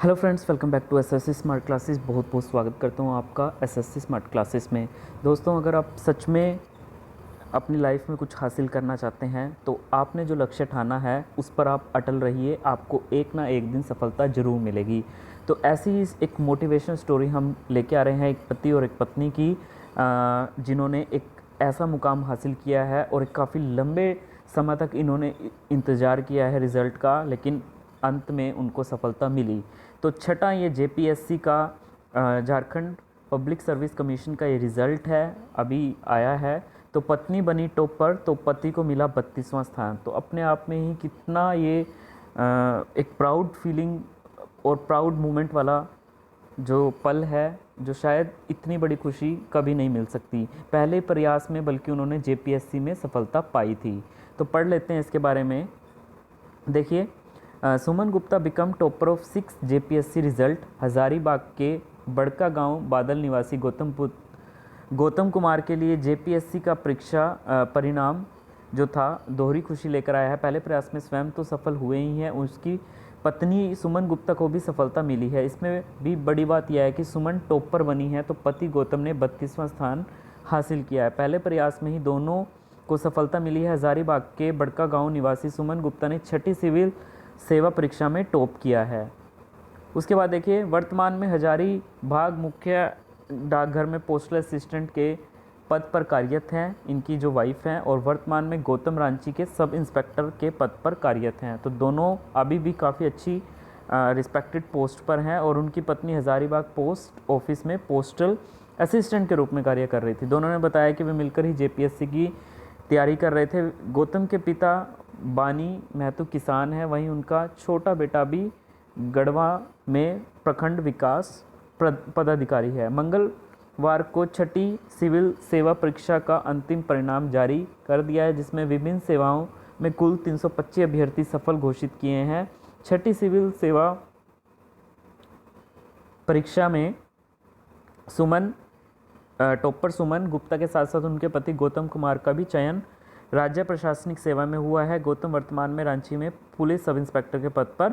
Hello friends, welcome back to SSC smart classes. बहुत बहुत स्वागत करता हूँ आपका एसएससी स्मार्ट क्लासेस में। दोस्तों, अगर आप सच में अपनी लाइफ में कुछ हासिल करना चाहते हैं तो आपने जो लक्ष्य ठाना है उस पर आप अटल रहिए, आपको एक ना एक दिन सफलता ज़रूर मिलेगी। तो ऐसी ही एक मोटिवेशन स्टोरी हम लेके आ रहे हैं, एक पति और एक पत्नी की, जिन्होंने एक ऐसा मुकाम हासिल किया है और काफ़ी लंबे समय तक इन्होंने इंतज़ार किया है रिज़ल्ट का, लेकिन अंत में उनको सफलता मिली। तो छठा ये जेपीएससी का झारखंड पब्लिक सर्विस कमीशन का ये रिज़ल्ट है, अभी आया है। तो पत्नी बनी टॉपर तो पति को मिला 32वां स्थान। तो अपने आप में ही कितना ये एक प्राउड फीलिंग और प्राउड मोमेंट वाला जो पल है, जो शायद इतनी बड़ी खुशी कभी नहीं मिल सकती। पहले प्रयास में बल्कि उन्होंने जेपीएससी में सफलता पाई थी। तो पढ़ लेते हैं इसके बारे में। देखिए, Suman Gupta become topper of 6 JPSC result. Hazaribagh के बड़का गांव बादल निवासी गौतम कुमार के लिए जेपीएससी का परीक्षा परिणाम जो था दोहरी खुशी लेकर आया है। पहले प्रयास में स्वयं तो सफल हुए ही हैं, उसकी पत्नी सुमन गुप्ता को भी सफलता मिली है। इसमें भी बड़ी बात यह है कि सुमन टॉपर बनी है तो पति गौतम ने 32वां स्थान हासिल किया है। पहले प्रयास में ही दोनों को सफलता मिली है। हजारीबाग के बड़का गांव निवासी सुमन गुप्ता ने 6ठी सिविल सेवा परीक्षा में टॉप किया है। उसके बाद देखिए, वर्तमान में हजारीबाग मुख्य डाकघर में पोस्टल असिस्टेंट के पद पर कार्यरत हैं इनकी जो वाइफ हैं, और वर्तमान में गौतम रांची के सब इंस्पेक्टर के पद पर कार्यरत हैं। तो दोनों अभी भी काफ़ी अच्छी रिस्पेक्टेड पोस्ट पर हैं, और उनकी पत्नी हजारीबाग पोस्ट ऑफिस में पोस्टल असिस्टेंट के रूप में कार्य कर रही थी। दोनों ने बताया कि वे मिलकर ही जेपीएससी की तैयारी कर रहे थे। गौतम के पिता बानी महतो किसान है, वहीं उनका छोटा बेटा भी गढ़वा में प्रखंड विकास पदाधिकारी है। मंगलवार को 6ठी सिविल सेवा परीक्षा का अंतिम परिणाम जारी कर दिया है, जिसमें विभिन्न सेवाओं में कुल 325 अभ्यर्थी सफल घोषित किए हैं। 6ठी सिविल सेवा परीक्षा में टॉपर सुमन गुप्ता के साथ साथ उनके पति गौतम कुमार का भी चयन राज्य प्रशासनिक सेवा में हुआ है। गौतम वर्तमान में रांची में पुलिस सब इंस्पेक्टर के पद पर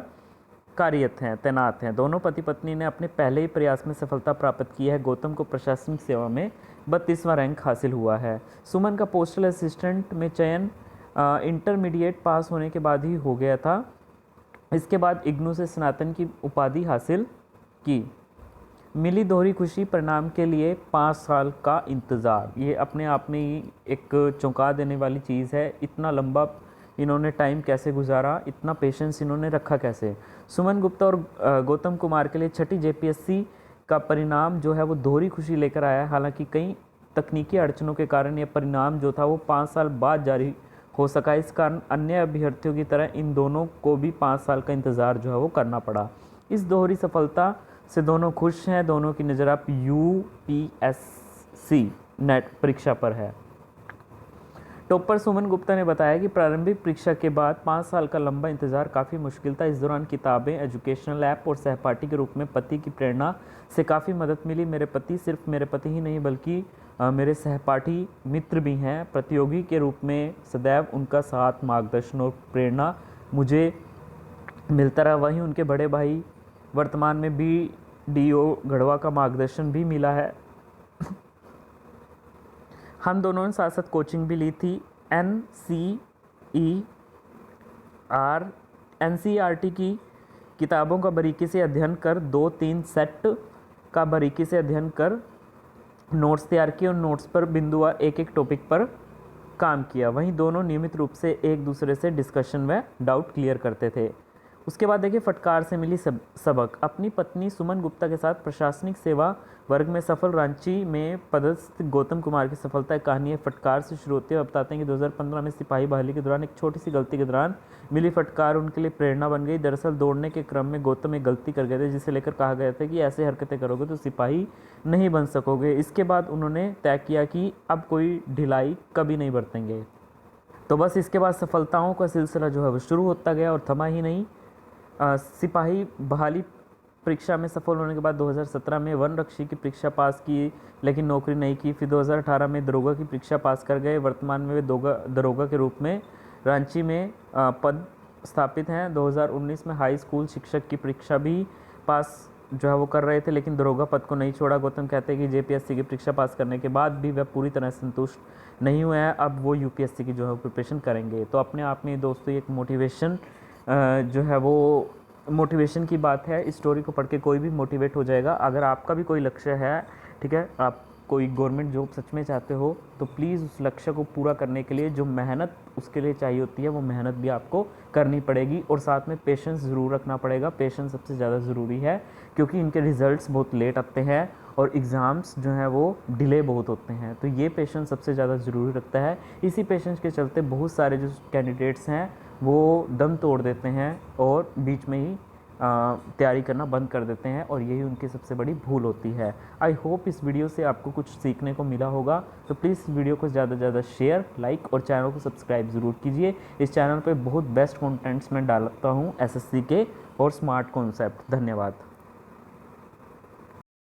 तैनात हैं। दोनों पति पत्नी ने अपने पहले ही प्रयास में सफलता प्राप्त की है। गौतम को प्रशासनिक सेवा में 32वां रैंक हासिल हुआ है। सुमन का पोस्टल असिस्टेंट में चयन इंटरमीडिएट पास होने के बाद ही हो गया था। इसके बाद इग्नू से स्नातन की उपाधि हासिल की। मिली दोहरी खुशी, परिणाम के लिए 5 साल का इंतज़ार। ये अपने आप में ही एक चौंका देने वाली चीज़ है। इतना लंबा इन्होंने टाइम कैसे गुजारा, इतना पेशेंस इन्होंने रखा कैसे। सुमन गुप्ता और गौतम कुमार के लिए 6ठी जेपीएससी का परिणाम जो है वो दोहरी खुशी लेकर आया है। हालांकि कई तकनीकी अड़चनों के कारण यह परिणाम जो था वो 5 साल बाद जारी हो सका। इस कारण अन्य अभ्यर्थियों की तरह इन दोनों को भी 5 साल का इंतज़ार जो है वो करना पड़ा। इस दोहरी सफलता से दोनों खुश हैं। दोनों की नज़र आप यूपीएससी नेट परीक्षा पर है। टॉपर सुमन गुप्ता ने बताया कि प्रारंभिक परीक्षा के बाद 5 साल का लंबा इंतजार काफ़ी मुश्किल था। इस दौरान किताबें, एजुकेशनल ऐप और सहपाठी के रूप में पति की प्रेरणा से काफ़ी मदद मिली। मेरे पति सिर्फ मेरे पति ही नहीं बल्कि मेरे सहपाठी मित्र भी हैं। प्रतियोगी के रूप में सदैव उनका साथ, मार्गदर्शन और प्रेरणा मुझे मिलता रहा। वहीं उनके बड़े भाई वर्तमान में BDO गढ़वा का मार्गदर्शन भी मिला है। हम दोनों ने साथ साथ कोचिंग भी ली थी। NCERT की किताबों का बारीकी से अध्ययन कर 2-3 सेट का बारीकी से अध्ययन कर नोट्स तैयार किए और नोट्स पर बिंदुवार एक एक टॉपिक पर काम किया। वहीं दोनों नियमित रूप से एक दूसरे से डिस्कशन व डाउट क्लियर करते थे। उसके बाद देखिए, फटकार से मिली सबक। अपनी पत्नी सुमन गुप्ता के साथ प्रशासनिक सेवा वर्ग में सफल रांची में पदस्थ गौतम कुमार की सफलता की कहानी है। फटकार से शुरू होती है। बताते हैं कि 2015 में सिपाही बहाली के दौरान एक छोटी सी गलती के दौरान मिली फटकार उनके लिए प्रेरणा बन गई। दरअसल दौड़ने के क्रम में गौतम एक गलती कर गए थे, जिसे लेकर कहा गया था कि ऐसे हरकतें करोगे तो सिपाही नहीं बन सकोगे। इसके बाद उन्होंने तय किया कि अब कोई ढिलाई कभी नहीं बरतेंगे। तो बस इसके बाद सफलताओं का सिलसिला जो है वो शुरू होता गया और थमा ही नहीं। सिपाही बहाली परीक्षा में सफल होने के बाद 2017 में वन रक्षी की परीक्षा पास की, लेकिन नौकरी नहीं की। फिर 2018 में दरोगा की परीक्षा पास कर गए। वर्तमान में वे दरोगा के रूप में रांची में पद स्थापित हैं। 2019 में हाई स्कूल शिक्षक की परीक्षा भी पास जो है वो कर रहे थे, लेकिन दरोगा पद को नहीं छोड़ा। गौतम कहते हैं कि जेपीएससी की परीक्षा पास करने के बाद भी वह पूरी तरह संतुष्ट नहीं हुए हैं, अब वो यूपीएससी की जो है प्रिपरेशन करेंगे। तो अपने आप में दोस्तों एक मोटिवेशन जो है वो मोटिवेशन की बात है। इस स्टोरी को पढ़ के कोई भी मोटिवेट हो जाएगा। अगर आपका भी कोई लक्ष्य है, ठीक है, आप कोई गवर्नमेंट जॉब सच में चाहते हो, तो प्लीज़ उस लक्ष्य को पूरा करने के लिए जो मेहनत उसके लिए चाहिए होती है, वो मेहनत भी आपको करनी पड़ेगी और साथ में पेशेंस ज़रूर रखना पड़ेगा। पेशेंस सबसे ज़्यादा ज़रूरी है, क्योंकि इनके रिज़ल्ट्स बहुत लेट आते हैं और एग्ज़ाम्स जो हैं वो डिले बहुत होते हैं। तो ये पेशेंस सबसे ज़्यादा ज़रूरी रखता है। इसी पेशेंस के चलते बहुत सारे जो कैंडिडेट्स हैं वो दम तोड़ देते हैं और बीच में ही तैयारी करना बंद कर देते हैं, और यही उनकी सबसे बड़ी भूल होती है। आई होप इस वीडियो से आपको कुछ सीखने को मिला होगा। तो प्लीज़ इस वीडियो को ज़्यादा से ज़्यादा शेयर, लाइक और चैनल को सब्सक्राइब ज़रूर कीजिए। इस चैनल पे बहुत बेस्ट कंटेंट्स मैं डालता हूँ एसएससी के और स्मार्ट कॉन्सेप्ट। धन्यवाद।